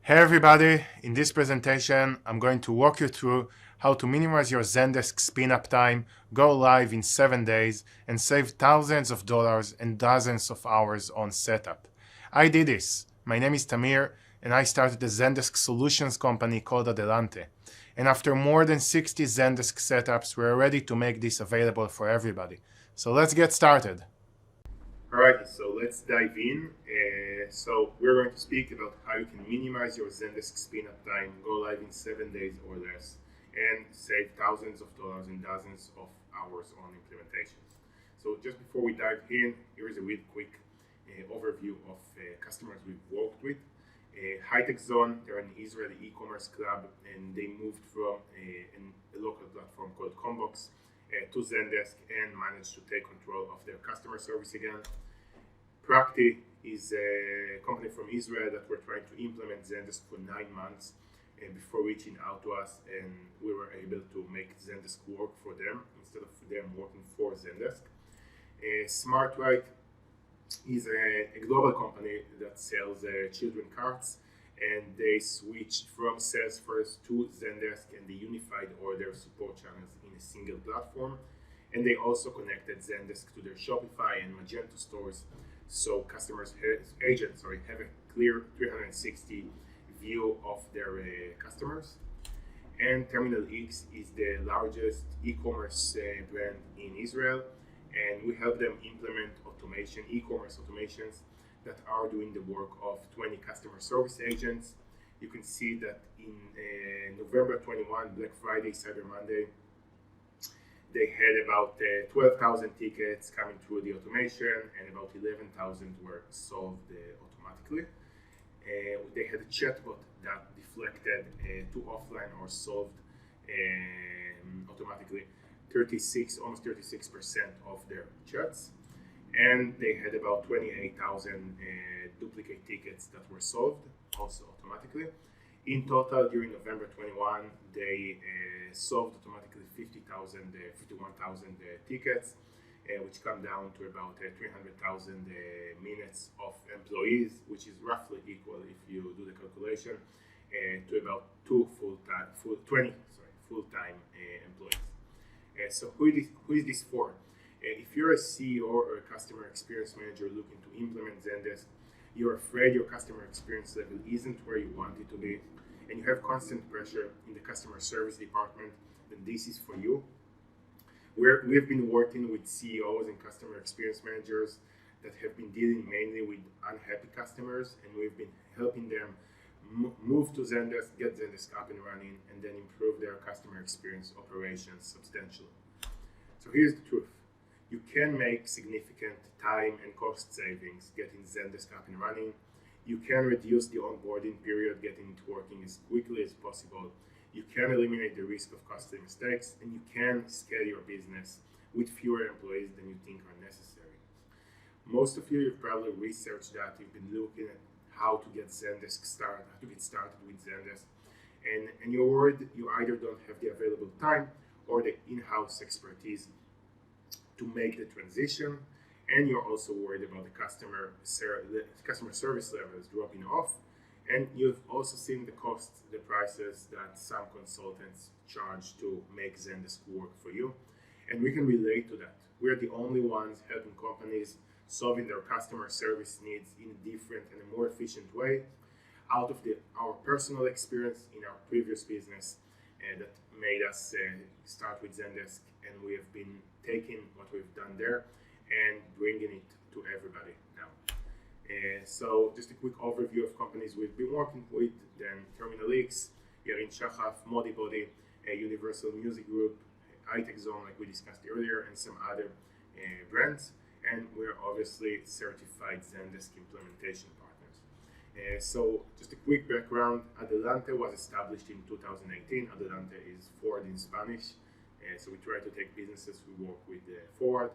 Hey everybody, in this presentation I'm going to walk you through how to minimize your Zendesk spin-up time, go live in 7 days, and save thousands of dollars and dozens of hours on setup. I did this. My name is Tamir and I started a Zendesk solutions company called Adelante. And after more than 60 Zendesk setups, we're ready to make this available for everybody. So let's get started. Alright, so let's dive in. So we're going to speak about how you can minimize your Zendesk spin-up time, go live in 7 days or less, and save thousands of dollars and dozens of hours on implementations. So just before we dive in, here is a real quick overview of customers we've worked with. High-Tech Zone, they're an Israeli e-commerce club, and they moved from a local platform called Combox to Zendesk and managed to take control of their customer service again. Prakti is a company from Israel that we're trying to implement Zendesk for 9 months before reaching out to us, and we were able to make Zendesk work for them instead of them working for Zendesk. SmartRight is a global company that sells children carts, and they switched from Salesforce to Zendesk, and they unified all their support channels in a single platform. And they also connected Zendesk to their Shopify and Magento stores, so agents have a clear 360 view of their customers. And Terminal X is the largest e-commerce brand in Israel, and we help them implement e-commerce automations that are doing the work of 20 customer service agents. You can see that in November 21, Black Friday, Cyber Monday, they had about 12,000 tickets coming through the automation, and about 11,000 were solved automatically. They had a chatbot that deflected to offline or solved automatically almost 36% of their chats. And they had about 28,000 duplicate tickets that were solved, also automatically. In total, during November 21, they solved automatically 51,000 tickets, which come down to about 300,000 minutes of employees, which is roughly equal, if you do the calculation, to about 20 full-time employees. So who is this for? If you're a CEO or a customer experience manager looking to implement Zendesk, you're afraid your customer experience level isn't where you want it to be, and you have constant pressure in the customer service department, then this is for you. We've been working with CEOs and customer experience managers that have been dealing mainly with unhappy customers, and we've been helping them move to Zendesk, get Zendesk up and running, and then improve their customer experience operations substantially. So here's the truth. You can make significant time and cost savings getting Zendesk up and running. You can reduce the onboarding period, getting it working as quickly as possible. You can eliminate the risk of costly mistakes, and you can scale your business with fewer employees than you think are necessary. Most of you've probably researched that. You've been looking at how to get Zendesk started, how to get started with Zendesk, and you're worried you either don't have the available time or the in-house expertise to make the transition, and you're also worried about the customer service levels dropping off, and you've also seen the costs, the prices that some consultants charge to make Zendesk work for you, and we can relate to that. We're the only ones helping companies solving their customer service needs in a different and a more efficient way out of our personal experience in our previous business that made us start with Zendesk, and we have been taking what we've done there and bringing it to everybody now. So just a quick overview of companies we've been working with: then Terminal X, Yarin Shachaf, Modibody, Universal Music Group, High-Tech Zone, like we discussed earlier, and some other brands. And we're obviously certified Zendesk implementation partners. So just a quick background: Edelante was established in 2018. Edelante is forward in Spanish. So we try to take businesses we work with forward.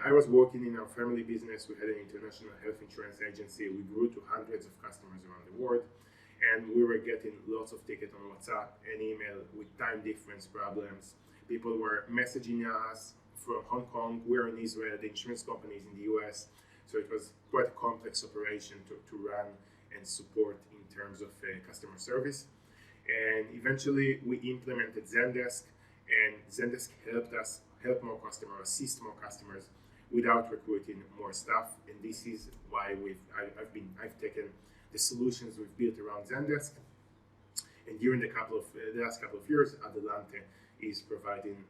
I was working in our family business. We had an international health insurance agency. We grew to hundreds of customers around the world, and we were getting lots of tickets on WhatsApp and email with time difference problems. People were messaging us from Hong Kong. We're in Israel. The insurance company is in the US. So it was quite a complex operation to run and support in terms of customer service. And eventually we implemented Zendesk, and Zendesk helped us help more customers, assist more customers without recruiting more staff. And this is why I've taken the solutions we've built around Zendesk. And during the last couple of years, Edelante is providing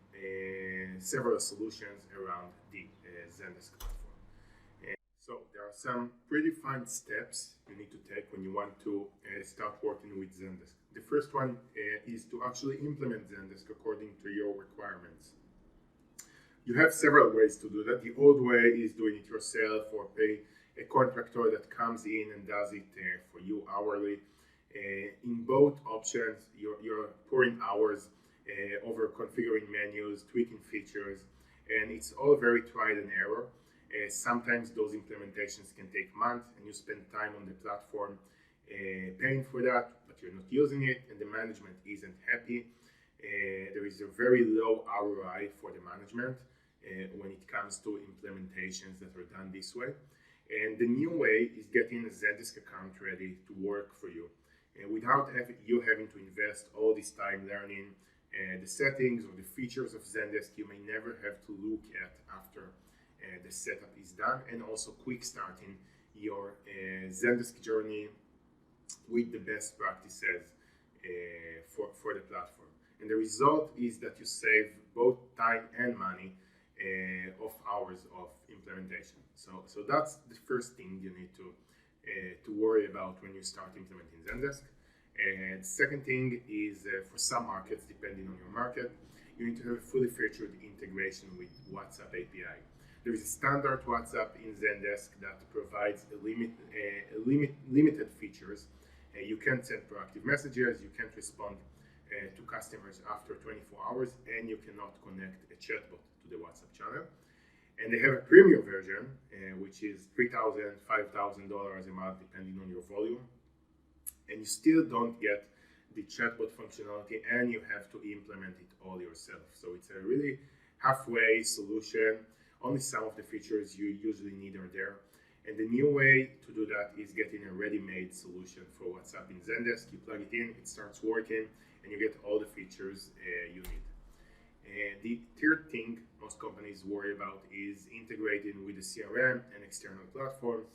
several solutions around the Zendesk platform. So there are some predefined steps you need to take when you want to start working with Zendesk. The first one is to actually implement Zendesk according to your requirements. You have several ways to do that. The old way is doing it yourself or pay a contractor that comes in and does it for you hourly. In both options, you're pouring hours over configuring menus, tweaking features, and it's all very trial and error. Sometimes those implementations can take months, and you spend time on the platform paying for that, but you're not using it, and the management isn't happy. There is a very low ROI for the management when it comes to implementations that are done this way. And the new way is getting a Zendesk account ready to work for you. Without you having to invest all this time learning the settings or the features of Zendesk, you may never have to look at after the setup is done, and also quick starting your Zendesk journey with the best practices for the platform. And the result is that you save both time and money of hours of implementation. So that's the first thing you need to worry about when you start implementing Zendesk. And the second thing is for some markets, depending on your market, you need to have a fully featured integration with WhatsApp API. There is a standard WhatsApp in Zendesk that provides limited features. You can't send proactive messages, you can't respond to customers after 24 hours, and you cannot connect a chatbot to the WhatsApp channel. And they have a premium version, which is $3,000, $5,000 a month, depending on your volume. And you still don't get the chatbot functionality, and you have to implement it all yourself. So it's a really halfway solution. Only some of the features you usually need are there. And the new way to do that is getting a ready-made solution for WhatsApp in Zendesk. You plug it in, it starts working, and you get all the features you need. The third thing most companies worry about is integrating with the CRM and external platforms.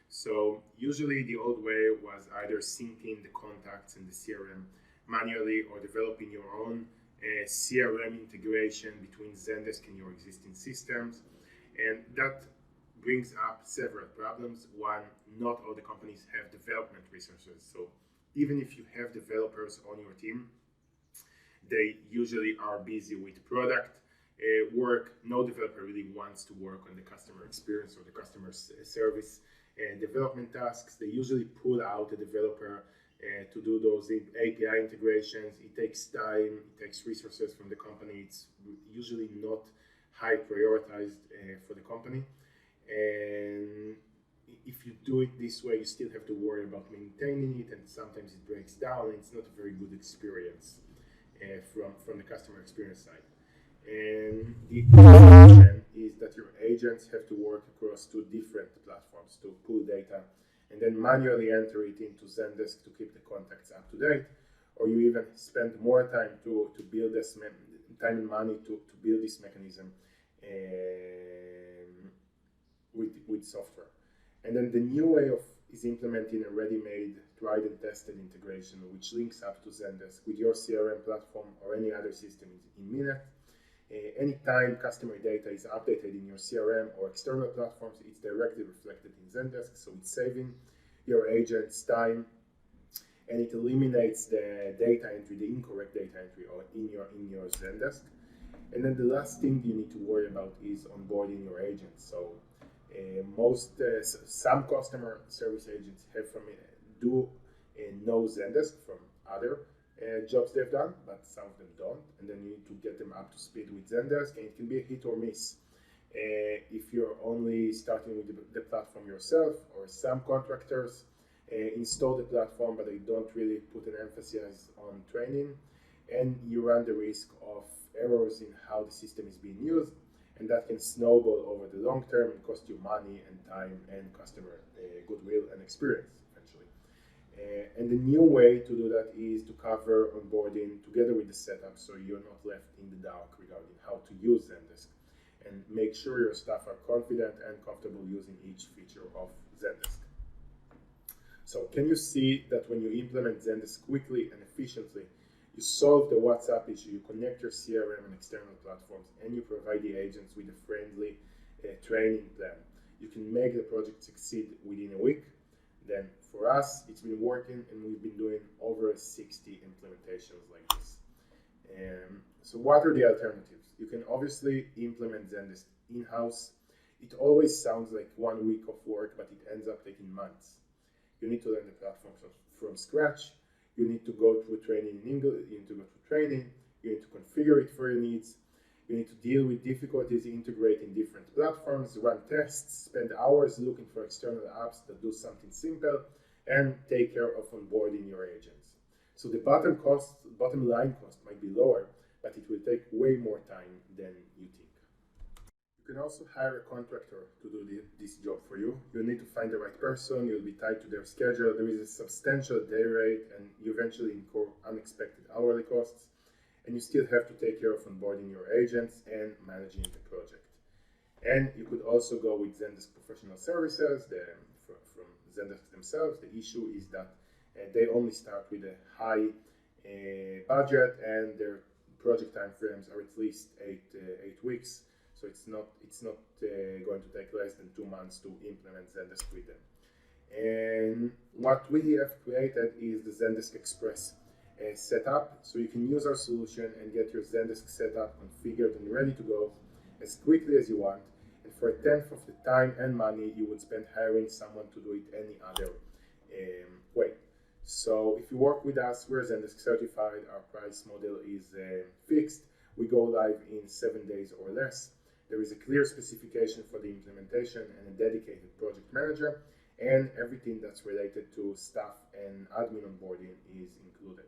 So usually the old way was either syncing the contacts in the CRM manually or developing your own CRM integration between Zendesk and your existing systems. And that brings up several problems. One, not all the companies have development resources. So even if you have developers on your team, they usually are busy with product work. No developer really wants to work on the customer experience or the customer service development tasks. They usually pull out a developer to do those API integrations. It takes time, it takes resources from the company. It's usually not high prioritized for the company. And if you do it this way, you still have to worry about maintaining it, and sometimes it breaks down, and it's not a very good experience from the customer experience side. And the option is that your agents have to work across two different platforms to pull data and then manually enter it into Zendesk to keep the contacts up to date, or you even spend more time to build this time and money to build this mechanism with software. And then the new way is implementing a ready-made, tried and tested integration which links up to Zendesk with your CRM platform or any other system in minutes. Anytime customer data is updated in your CRM or external platforms, it's directly reflected in Zendesk, so it's saving your agents time, and it eliminates the data entry, the incorrect data entry in your Zendesk. And then the last thing you need to worry about is onboarding your agents. So some customer service agents know Zendesk from other jobs they've done, but some of them don't, and then you need to get them up to speed with Zendesk, and it can be a hit or miss. If you're only starting with the platform yourself, or some contractors install the platform but they don't really put an emphasis on training, and you run the risk of errors in how the system is being used, and that can snowball over the long term and cost you money and time and customer goodwill and experience eventually. And the new way to do that is to cover onboarding together with the setup, so you're not left in the dark regarding how to use Zendesk, and make sure your staff are confident and comfortable using each feature of Zendesk. So can you see that when you implement Zendesk quickly and efficiently, you solve the WhatsApp issue, you connect your CRM and external platforms, and you provide the agents with a friendly training plan. You can make the project succeed within a week. Then for us, it's been working, and we've been doing over 60 implementations like this. So what are the alternatives? You can obviously implement Zendesk in-house. It always sounds like 1 week of work, but it ends up taking months. You need to learn the platform from scratch. You need to go through training in English. You need to go through training. You need to configure it for your needs. You need to deal with difficulties integrating different platforms, run tests, spend hours looking for external apps that do something simple, and take care of onboarding your agents. So the bottom line cost might be lower, but it will take way more time than you think. You can also hire a contractor to do this job for you. You'll need to find the right person. You'll be tied to their schedule. There is a substantial day rate, and you eventually incur unexpected hourly costs. And you still have to take care of onboarding your agents and managing the project. And you could also go with Zendesk Professional Services from Zendesk themselves. The issue is that they only start with a high budget, and their project timeframes are at least eight weeks. So it's not going to take less than 2 months to implement Zendesk with them. And what we have created is the Zendesk Express setup, so you can use our solution and get your Zendesk setup configured and ready to go as quickly as you want, and for a tenth of the time and money you would spend hiring someone to do it any other way. So if you work with us, we're Zendesk certified. Our price model is fixed. We go live in 7 days or less. There is a clear specification for the implementation and a dedicated project manager, and everything that's related to staff and admin onboarding is included.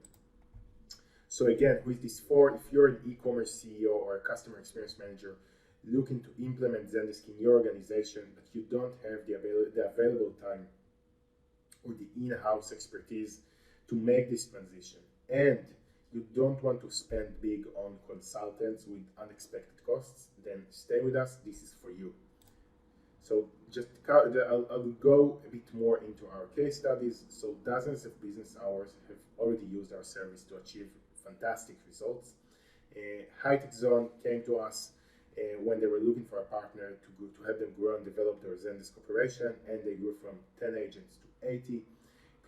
So again, with this for, if you're an e-commerce CEO or a customer experience manager looking to implement Zendesk in your organization, but you don't have the available time or the in-house expertise to make this transition, and you don't want to spend big on consultants with unexpected costs, then stay with us. This is for you. So I'll go a bit more into our case studies. So dozens of business hours have already used our service to achieve fantastic results. High-Tech Zone came to us when they were looking for a partner to help them grow and develop their Zendesk operation, and they grew from 10 agents to 80.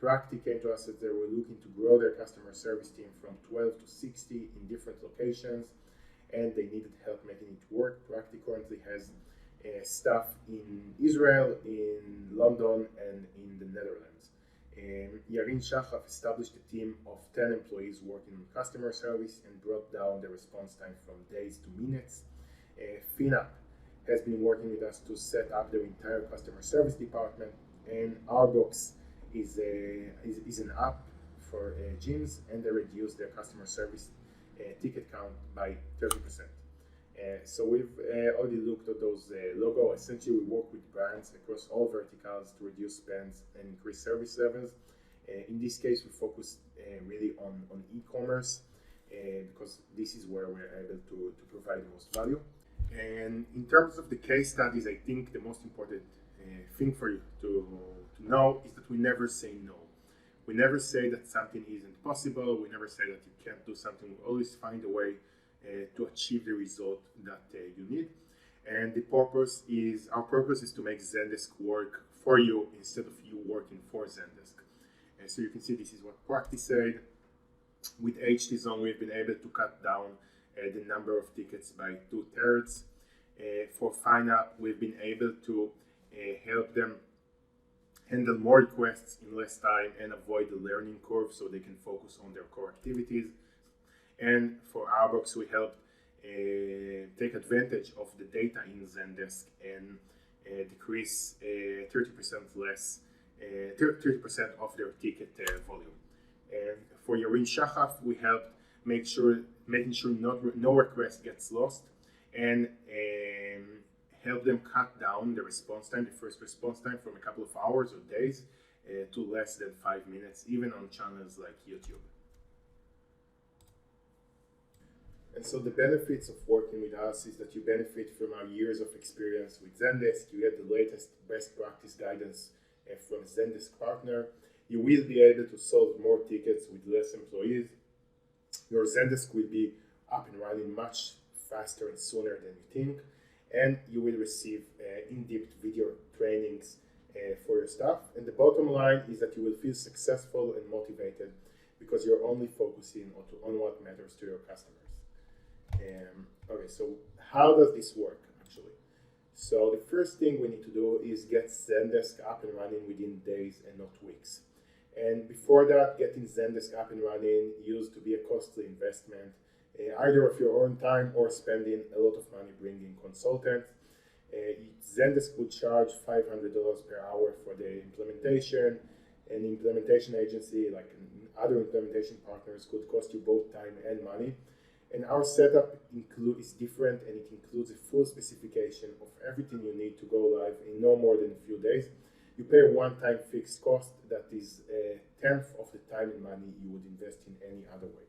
Practi came to us as they were looking to grow their customer service team from 12 to 60 in different locations, and they needed help making it work. Practi currently has staff in Israel, in London, and in the Netherlands. Yarin Shachaf established a team of 10 employees working on customer service and brought down the response time from days to minutes. FinUp has been working with us to set up their entire customer service department, and Outbox is an app for gyms, and they reduced their customer service ticket count by 30%. So we've already looked at those logos. Essentially, we work with brands across all verticals to reduce spends and increase service levels. In this case, we focus really on e-commerce because this is where we're able to provide the most value. And in terms of the case studies, I think the most important thing for you to know is that we never say no. We never say that something isn't possible. We never say that you can't do something. We always find a way to achieve the result that you need. And our purpose is to make Zendesk work for you instead of you working for Zendesk. And so you can see this is what Practi said. With HT Zone, we've been able to cut down the number of tickets by 2/3. For FineUp, we've been able to help them handle more requests in less time and avoid the learning curve so they can focus on their core activities. And for Outbox, we help take advantage of the data in Zendesk and decrease 30% of their ticket volume. And for Yarin Shachaf, we help making sure no request gets lost, and help them cut down the response time, the first response time, from a couple of hours or days to less than 5 minutes, even on channels like YouTube. And so the benefits of working with us is that you benefit from our years of experience with Zendesk. You get the latest best practice guidance from a Zendesk partner. You will be able to solve more tickets with less employees. Your Zendesk will be up and running much faster and sooner than you think. And you will receive in-depth video trainings for your staff. And the bottom line is that you will feel successful and motivated because you're only focusing on what matters to your customers. Okay, so how does this work actually? So the first thing we need to do is get Zendesk up and running within days and not weeks. And before that, getting Zendesk up and running used to be a costly investment, either of your own time or spending a lot of money bringing consultants. Zendesk would charge $500 per hour for the implementation. An implementation agency, like other implementation partners, could cost you both time and money. And our setup is different, and it includes a full specification of everything you need to go live in no more than a few days. You pay a one-time fixed cost that is a tenth of the time and money you would invest in any other way.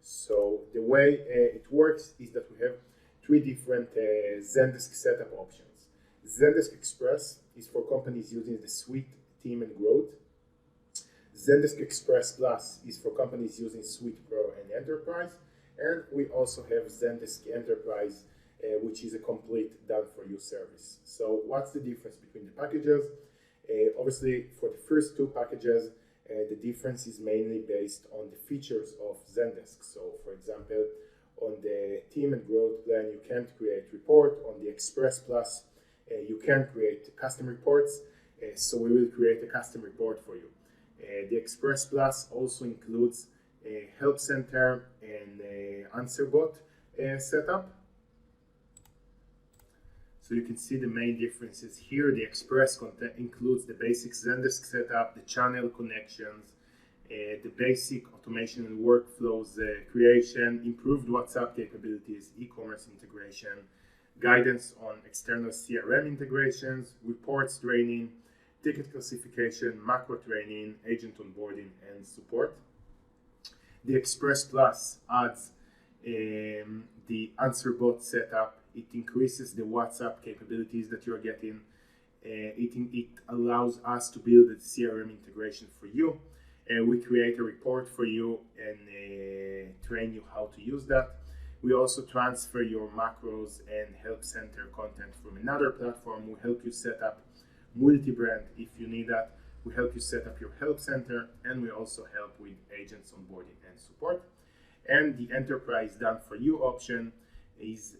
So the way it works is that we have three different Zendesk setup options. Zendesk Express is for companies using the Suite, Team, and Growth. Zendesk Express Plus is for companies using Suite Pro and Enterprise. And we also have Zendesk Enterprise, which is a complete done-for-you service. So what's the difference between the packages? Obviously, for the first two packages, the difference is mainly based on the features of Zendesk. So, for example, on the Team and Growth plan, you can't create report. On the Express Plus, you can create custom reports. So we will create a custom report for you. The Express Plus also includes a help center and answer bot setup. So you can see the main differences here. The Express includes the basic Zendesk setup, the channel connections, the basic automation and workflows creation, improved WhatsApp capabilities, e-commerce integration, guidance on external CRM integrations, reports training, ticket classification, macro training, agent onboarding, and support. The Express Plus adds the answer bot setup. It increases the WhatsApp capabilities that you're getting. It allows us to build a CRM integration for you. We create a report for you and train you how to use that. We also transfer your macros and help center content from another platform. We help you set up multi-brand if you need that. We help you set up your help center, and we also help with agents onboarding and support. And the enterprise done for you option is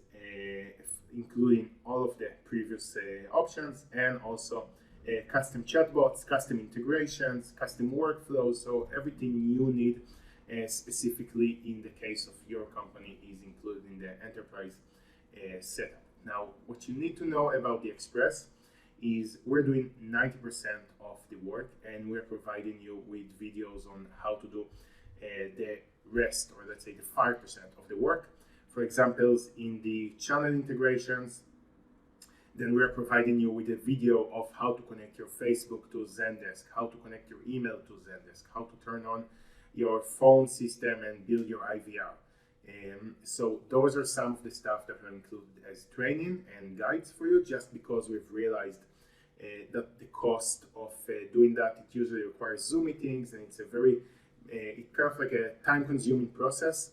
including all of the previous options, and also custom chatbots, custom integrations, custom workflows. So everything you need specifically in the case of your company is included in the enterprise setup. Now, what you need to know about the Express is we're doing 90% of the work, and we're providing you with videos on how to do the rest, or let's say the 5% of the work. For examples, in the channel integrations, then we're providing you with a video of how to connect your Facebook to Zendesk, how to connect your email to Zendesk, how to turn on your phone system and build your IVR. So those are some of the stuff that are included as training and guides for you, just because we've realized that the cost of doing that, it usually requires Zoom meetings, and it's a very, it's kind of like a time-consuming process.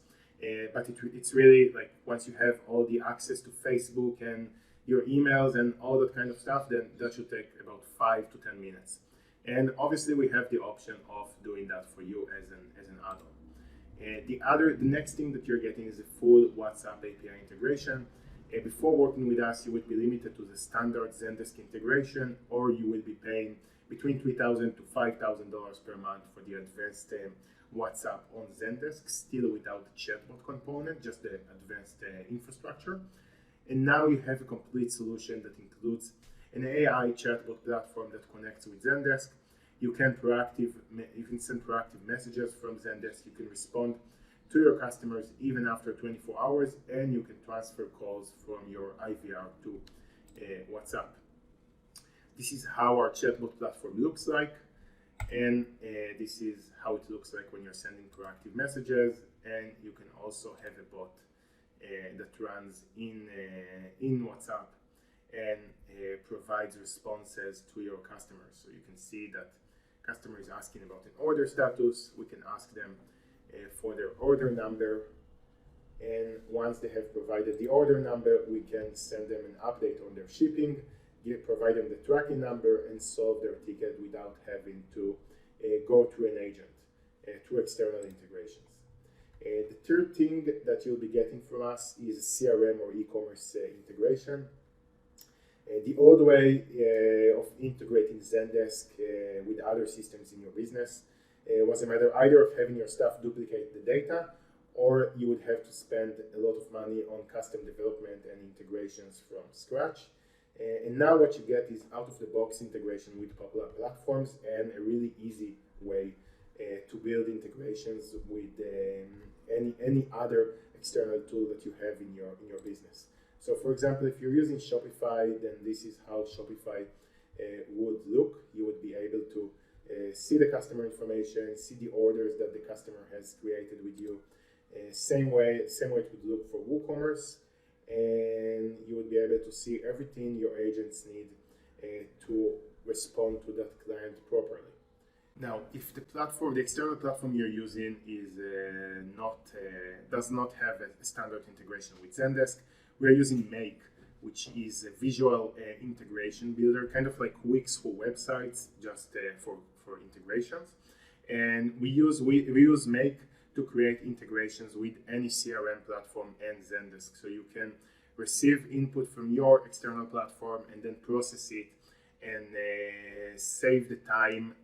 But it's really like once you have all the access to Facebook and your emails and all that kind of stuff, then that should take about 5 to 10 minutes. And obviously we have the option of doing that for you as an add-on. The next thing that you're getting is a full WhatsApp API integration. Before working with us, you would be limited to the standard Zendesk integration, or you will be paying between $3,000 to $5,000 per month for the advanced WhatsApp on Zendesk, still without the chatbot component, just the advanced infrastructure. And now you have a complete solution that includes an AI chatbot platform that connects with Zendesk. You can send proactive messages from Zendesk. You can respond to your customers even after 24 hours, and you can transfer calls from your IVR to WhatsApp. This is how our chatbot platform looks like. And this is how it looks like when you're sending proactive messages. And you can also have a bot that runs in WhatsApp and provides responses to your customers. So you can see that customer is asking about an order status. We can ask them for their order number. And once they have provided the order number, we can send them an update on their shipping, provide them the tracking number, and solve their ticket without having to go through an agent, through external integrations. The third thing that you'll be getting from us is CRM or e-commerce integration. The old way of integrating Zendesk with other systems in your business was a matter either of having your staff duplicate the data, or you would have to spend a lot of money on custom development and integrations from scratch. And now what you get is out-of-the-box integration with popular platforms and a really easy way to build integrations with any other external tool that you have in your business. So for example, if you're using Shopify, then this is how Shopify would look. You would be able to see the customer information, see the orders that the customer has created with you. Same way it would look for WooCommerce, and you would be able to see everything your agents need to respond to that client properly. Now, if the external platform you're using is does not have a standard integration with Zendesk, we are using Make, which is a visual integration builder, kind of like Wix for websites, just for integrations. And we use Make to create integrations with any CRM platform and Zendesk. So you can receive input from your external platform and then process it and save the time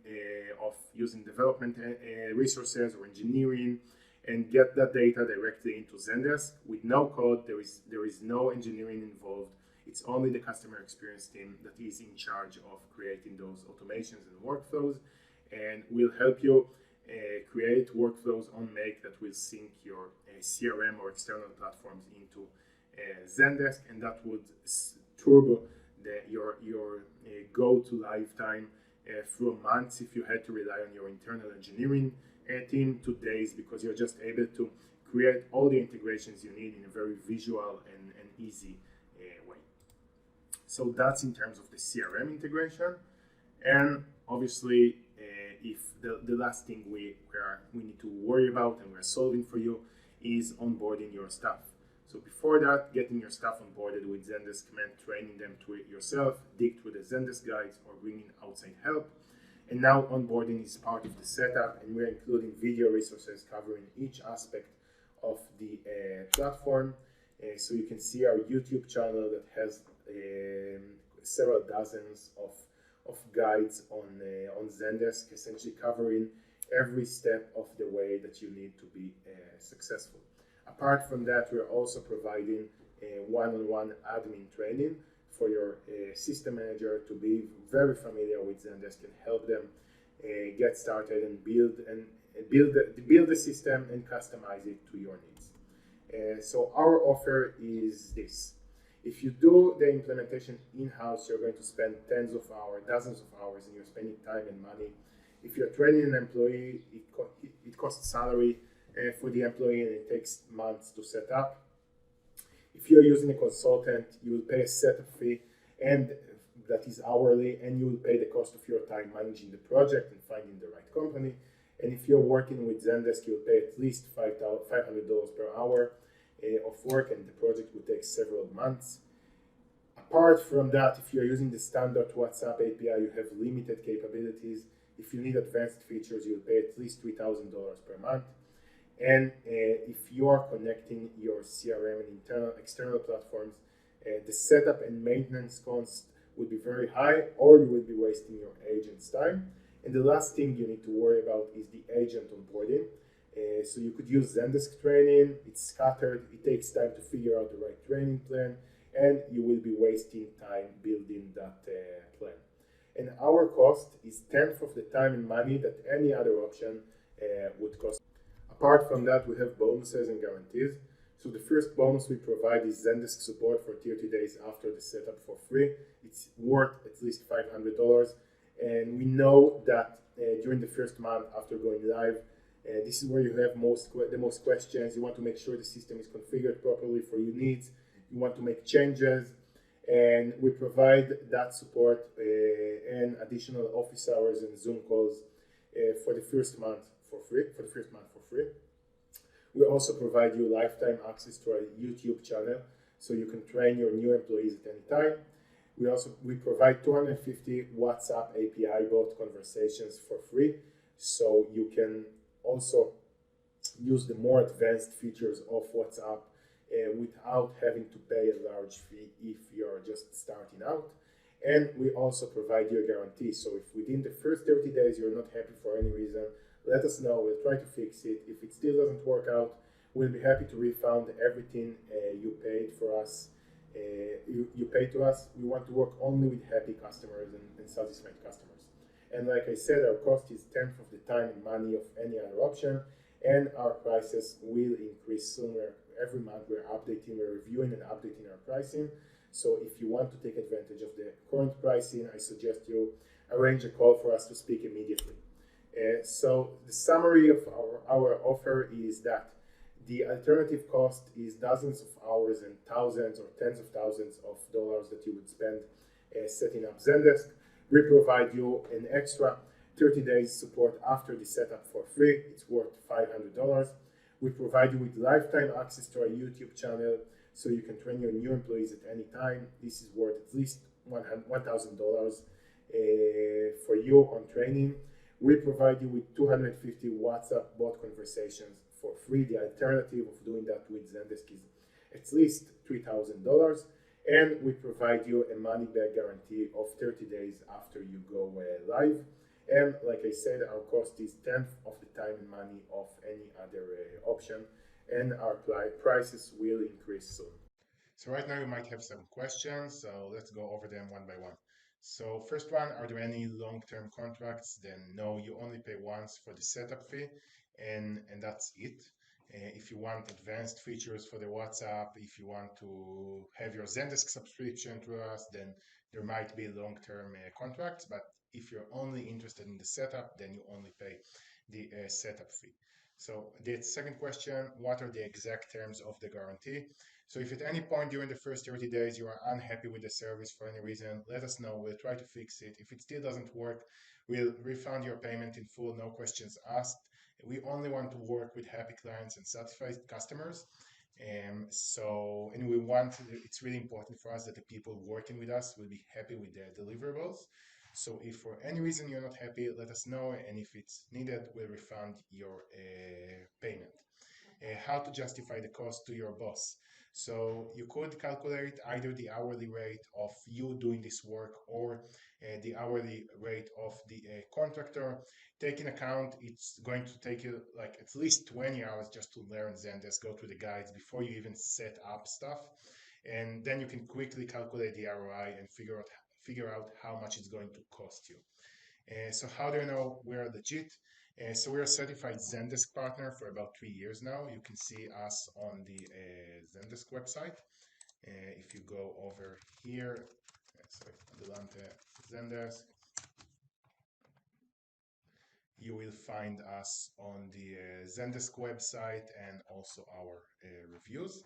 of using development resources or engineering, and get that data directly into Zendesk with no code. There is no engineering involved. It's only the customer experience team that is in charge of creating those automations and workflows, and will help you create workflows on Make that will sync your CRM or external platforms into Zendesk, and that would turbo your go-to live time through months if you had to rely on your internal engineering team to days, because you're just able to create all the integrations you need in a very visual and easy way. So that's in terms of the CRM integration. And obviously, if the last thing we need to worry about and we're solving for you is onboarding your staff. So before that, getting your staff onboarded with Zendesk meant training them to it yourself, dig through the Zendesk guides, or bringing outside help. And now onboarding is part of the setup, and we're including video resources covering each aspect of the platform. So you can see our YouTube channel that has several dozens of guides on Zendesk, essentially covering every step of the way that you need to be successful. Apart from that, we're also providing one-on-one admin training for your system manager to be very familiar with Zendesk and help them get started and build the system and customize it to your needs. So our offer is this. If you do the implementation in-house, you're going to spend tens of hours, dozens of hours, and you're spending time and money. If you're training an employee, it costs salary for the employee, and it takes months to set up. If you're using a consultant, you will pay a setup fee, and that is hourly, and you will pay the cost of your time managing the project and finding the right company. And if you're working with Zendesk, you'll pay at least $500 per hour of work, and the project will take several months. Apart from that, if you're using the standard WhatsApp API, you have limited capabilities. If you need advanced features, you'll pay at least $3,000 per month. And if you are connecting your CRM and external platforms, the setup and maintenance costs would be very high, or you will be wasting your agent's time. And the last thing you need to worry about is the agent onboarding. So you could use Zendesk training. It's scattered. It takes time to figure out the right training plan, and you will be wasting time building that plan. And our cost is 1/10 of the time and money that any other option would cost. Apart from that, we have bonuses and guarantees. So the first bonus we provide is Zendesk support for 30 days after the setup for free. It's worth at least $500. And we know that during the first month after going live. This is where you have the most questions. You want to make sure the system is configured properly for your needs. You want to make changes, and we provide that support and additional office hours and Zoom calls for the first month for free. We also provide you lifetime access to our YouTube channel, so you can train your new employees at any time. We provide 250 WhatsApp API bot conversations for free, so you can also use the more advanced features of WhatsApp without having to pay a large fee if you're just starting out. And we also provide you a guarantee. So if within the first 30 days you're not happy for any reason, let us know. We'll try to fix it. If it still doesn't work out, we'll be happy to refund everything you paid for us. You pay to us. We want to work only with happy customers and satisfied customers. And like I said, our cost is 10th of the time and money of any other option, and our prices will increase sooner. Every month we're reviewing and updating our pricing. So if you want to take advantage of the current pricing, I suggest you arrange a call for us to speak immediately. So the summary of our offer is that the alternative cost is dozens of hours and thousands or tens of thousands of dollars that you would spend setting up Zendesk. We provide you an extra 30 days support after the setup for free. It's worth $500. We provide you with lifetime access to our YouTube channel, so you can train your new employees at any time. This is worth at least $1,000 for you on training. We provide you with 250 WhatsApp bot conversations for free. The alternative of doing that with Zendesk is at least $3,000. And we provide you a money back guarantee of 30 days after you go live. And like I said, our cost is 10th of the time and money of any other option, and our prices will increase soon. So right now you might have some questions, so let's go over them one by one. So first one, are there any long-term contracts? Then no, you only pay once for the setup fee, and that's it. If you want advanced features for the WhatsApp, if you want to have your Zendesk subscription through us, then there might be long-term contracts. But if you're only interested in the setup, then you only pay the setup fee. So the second question, what are the exact terms of the guarantee? So if at any point during the first 30 days you are unhappy with the service for any reason, let us know. We'll try to fix it. If it still doesn't work, we'll refund your payment in full, no questions asked. We only want to work with happy clients and satisfied customers. It's really important for us that the people working with us will be happy with their deliverables. So if for any reason you're not happy, let us know, and if it's needed, we'll refund your payment. How to justify the cost to your boss. So you could calculate either the hourly rate of you doing this work or the hourly rate of the contractor. Take in account it's going to take you like at least 20 hours just to learn Zendesk, go through the guides before you even set up stuff. And then you can quickly calculate the ROI and figure out how much it's going to cost you. So how do you know we're legit? So we're a certified Zendesk partner for about 3 years now. You can see us on the Zendesk website. If you go over here, sorry, Edelante Zendesk, you will find us on the Zendesk website and also our reviews.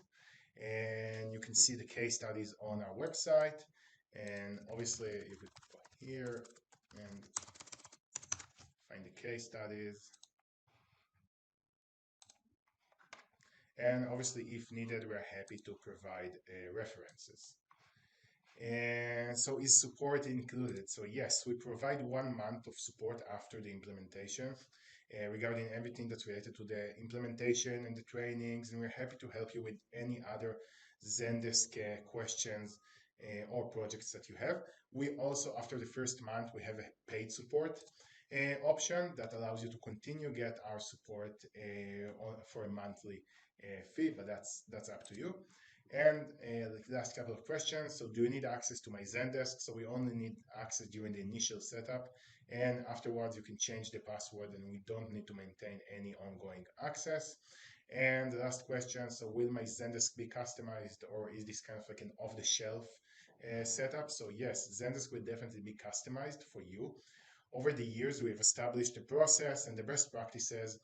And you can see the case studies on our website. And obviously you could go here and find the case studies. And obviously, if needed, we're happy to provide references. And so is support included? So yes, we provide 1 month of support after the implementation regarding everything that's related to the implementation and the trainings, and we're happy to help you with any other Zendesk questions or projects that you have. We also, after the first month, we have a paid support option that allows you to continue get our support for a monthly fee, but that's up to you. And the last couple of questions. So do you need access to my Zendesk? So we only need access during the initial setup, and afterwards you can change the password and we don't need to maintain any ongoing access. And the last question, so will my Zendesk be customized, or is this kind of like an off-the-shelf setup? So yes, Zendesk will definitely be customized for you. over the years, we have established a process and the best practices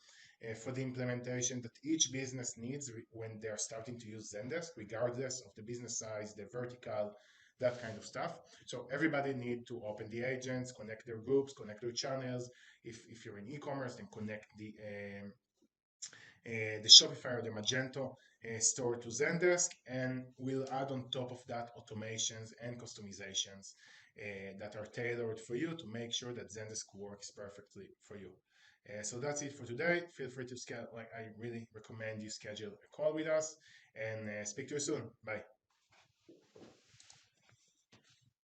for the implementation that each business needs when they're starting to use Zendesk, regardless of the business size, the vertical, that kind of stuff. So everybody need to open the agents, connect their groups, connect their channels. If you're in e-commerce, then connect the Shopify or the Magento store to Zendesk, and we'll add on top of that automations and customizations that are tailored for you to make sure that Zendesk works perfectly for you. So that's it for today. Feel free to schedule, I really recommend you schedule a call with us, and speak to you soon. Bye.